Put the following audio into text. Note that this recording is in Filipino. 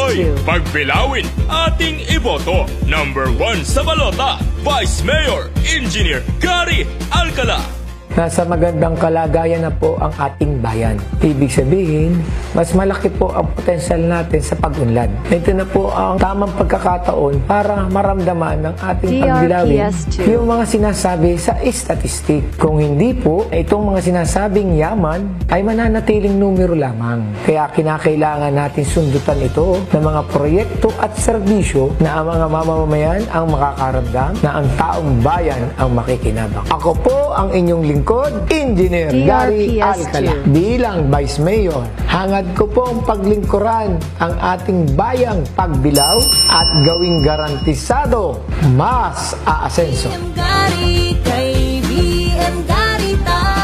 Hoy, pagbilawin, ating iboto. Number 1 sa balota, Vice Mayor Engineer Gary Alcala. Nasa magandang kalagayan na po ang ating bayan. Ibig sabihin, mas malaki po ang potensyal natin sa pag-unlad. Ito na po ang tamang pagkakataon para maramdaman ng ating pagbilawin yung mga sinasabi sa statistik. Kung hindi po, itong mga sinasabing yaman ay mananatiling numero lamang. Kaya kinakailangan natin sundutan ito ng mga proyekto at serbisyo na ang mga mamamayan ang makakaramdam, na ang taong bayan ang makikinabang. Ako po ang inyong lingkod, Engineer Gary Alcala. Bilang Vice Mayor, hangad ko pong paglingkuran ang ating bayang pagbilaw at gawing garantisado mas aasenso. BM Gary, kay BM Gary tayo.